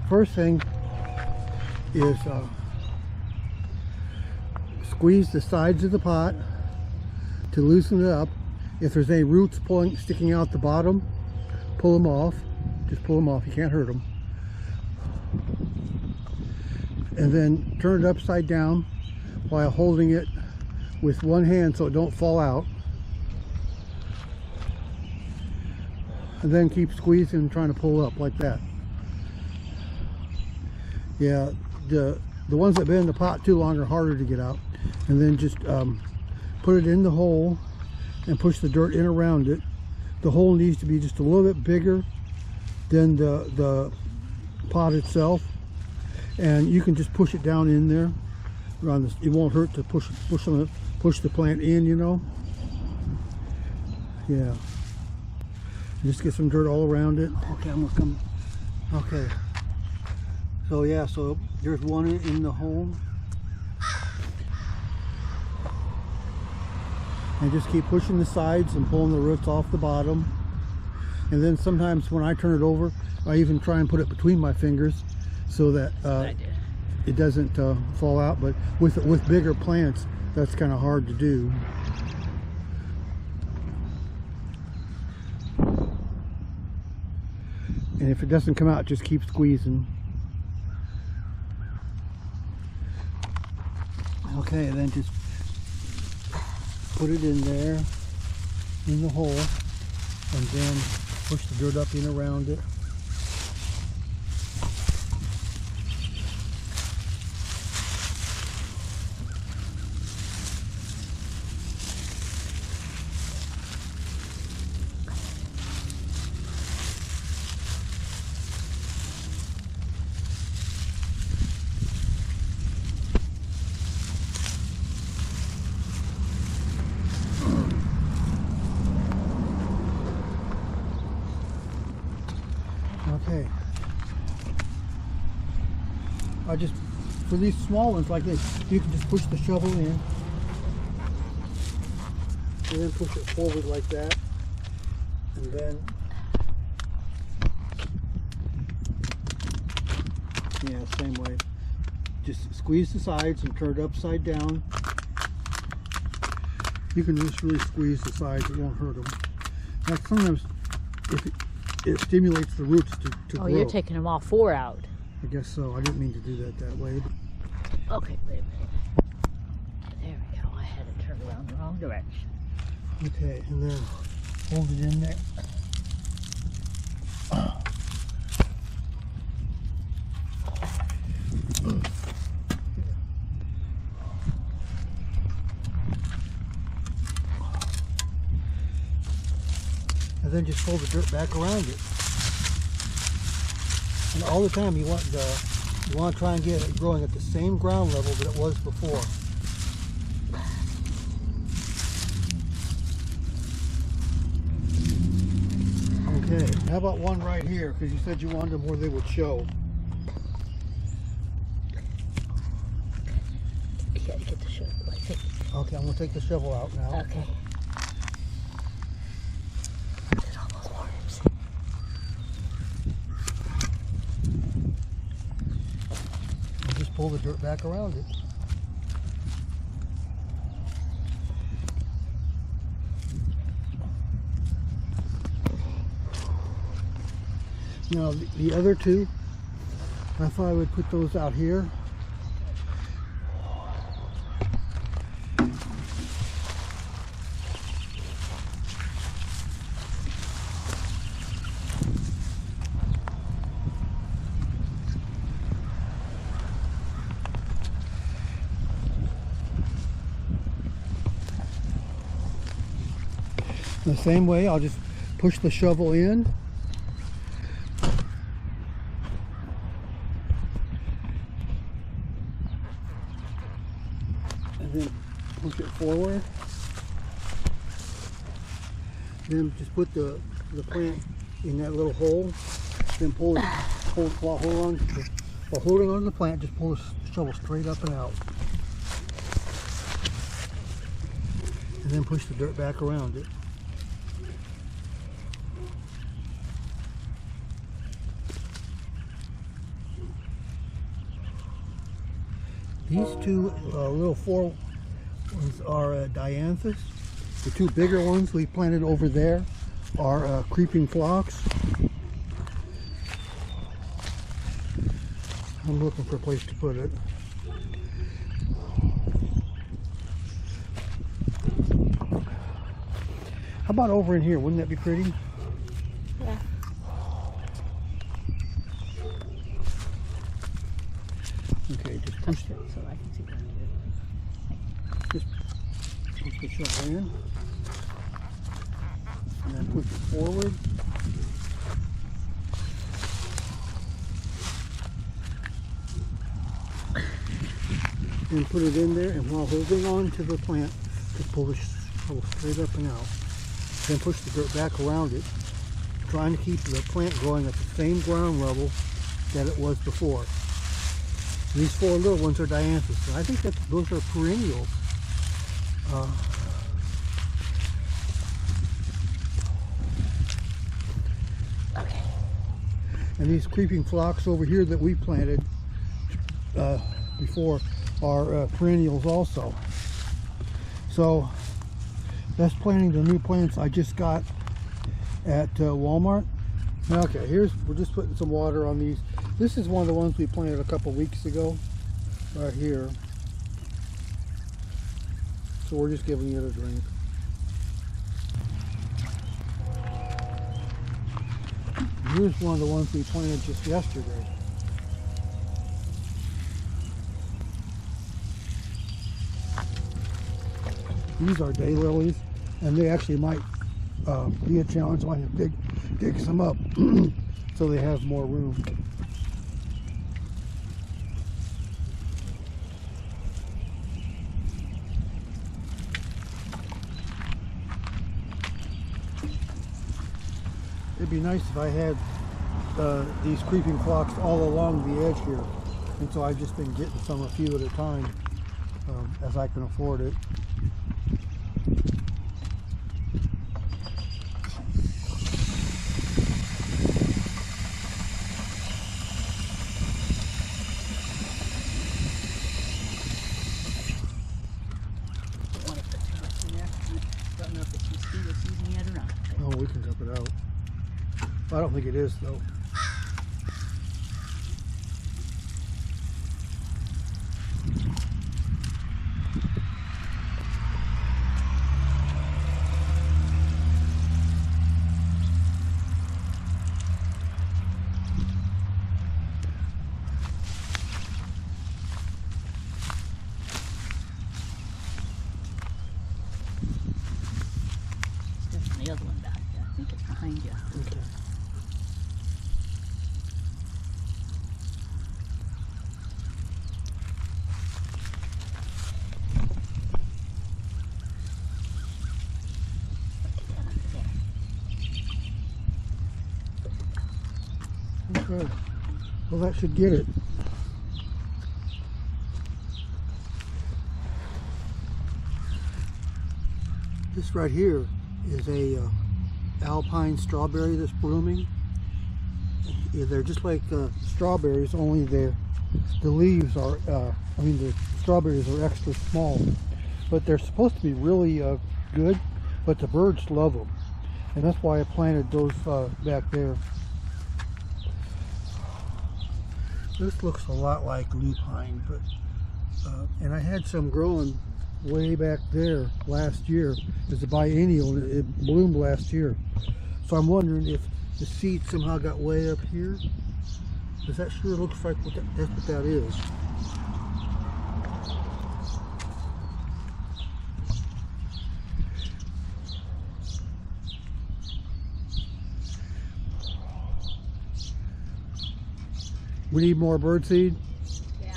first thing is squeeze the sides of the pot to loosen it up. If there's any roots sticking out the bottom, pull them off. Just pull them off, you can't hurt them. And then turn it upside down while holding it with one hand so it don't fall out. And then keep squeezing and trying to pull up like that. Yeah, the ones that have been in the pot too long are harder to get out. And then just put it in the hole and push the dirt in around it. The hole needs to be just a little bit bigger than the pot itself, and you can just push it down in there. It won't hurt to push the plant in, you know. Yeah. Just get some dirt all around it. Okay, I'm gonna come. Okay. So yeah, so there's one in the hole. And just keep pushing the sides and pulling the roots off the bottom. And then sometimes when I turn it over, I even try and put it between my fingers so that it doesn't fall out. But with bigger plants, that's kind of hard to do. And if it doesn't come out, just keep squeezing. Okay, and then just put it in there, in the hole, and then push the dirt up in around it. Okay. For these small ones like this, you can just push the shovel in and then push it forward like that, and then yeah, same way. Just squeeze the sides and turn it upside down. You can just really squeeze the sides, it won't hurt them. Now sometimes if it stimulates the roots to grow. Oh, you're taking them all four out. I guess so. I didn't mean to do that way. Okay, wait a minute. There we go. I had it turned around the wrong direction. Okay, and then hold it in there. And then just fold the dirt back around it. And all the time you want to try and get it growing at the same ground level that it was before. Okay, how about one right here? Because you said you wanted them where they would show. You gotta get the shovel, I think. Okay, I'm going to take the shovel out now. Okay. Pull the dirt back around it. Now the other two, I thought I would put those out here. The same way, I'll just push the shovel in. And then push it forward. Then just put the plant in that little hole. Then while holding on to the plant, just pull the shovel straight up and out. And then push the dirt back around it. These two little four ones are dianthus. The two bigger ones we planted over there are creeping phlox. I'm looking for a place to put it. How about over in here? Wouldn't that be pretty? Yeah. Okay, just push it so I can see what I'm Just push the shovel in, and then push it forward. And put it in there, and while holding on to the plant, just pull the shovel straight up and out. Then push the dirt back around it, trying to keep the plant growing at the same ground level that it was before. These four little ones are dianthus, and I think that those are perennials. Okay. And these creeping phlox over here that we planted before are perennials also. So that's planting the new plants I just got at Walmart. Okay, we're just putting some water on these. This is one of the ones we planted a couple weeks ago, right here. So we're just giving it a drink. Here's one of the ones we planted just yesterday. These are daylilies, and they actually might be a challenge. I want to dig some up so they have more room. It'd be nice if I had these creeping phlox all along the edge here, and so I've just been getting some a few at a time as I can afford it. Oh, we can cup it out. I don't think it is, though. The other one back there. I think it's behind you. Okay. Okay. Well, that should get it. This right here is a alpine strawberry that's blooming. Yeah, they're just like strawberries, only the leaves are, the strawberries are extra small. But they're supposed to be really good, but the birds love them. And that's why I planted those back there. This looks a lot like lupine, but and I had some growing way back there last year as a biennial, and it bloomed last year. So I'm wondering if the seed somehow got way up here, because that sure looks like that's what that is. We need more bird seed. Yeah.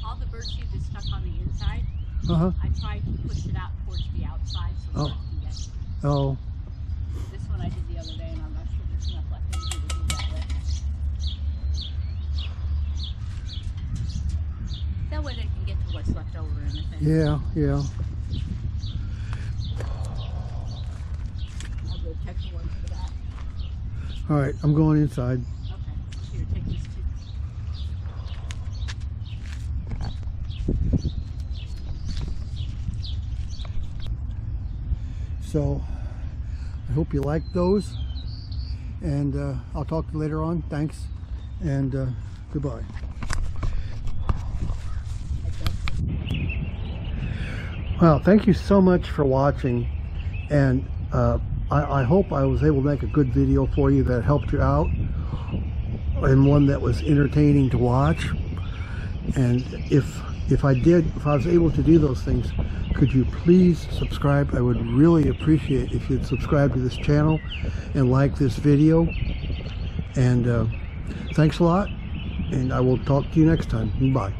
All the bird seed is stuck on the inside. I tried to push it out towards the outside so that I can get it. Oh. This one I did the other day, and I'm not sure there's enough left in here to do that with. That way they can get to what's left over in the thing. Yeah, yeah. I'll go check the one for that. All right, I'm going inside. So I hope you like those, and I'll talk to you later on. Thanks, and goodbye. Well, thank you so much for watching, and I hope I was able to make a good video for you that helped you out, and one that was entertaining to watch. And if I was able to do those things, could you please subscribe? I would really appreciate if you'd subscribe to this channel and like this video. And thanks a lot, and I will talk to you next time. Bye.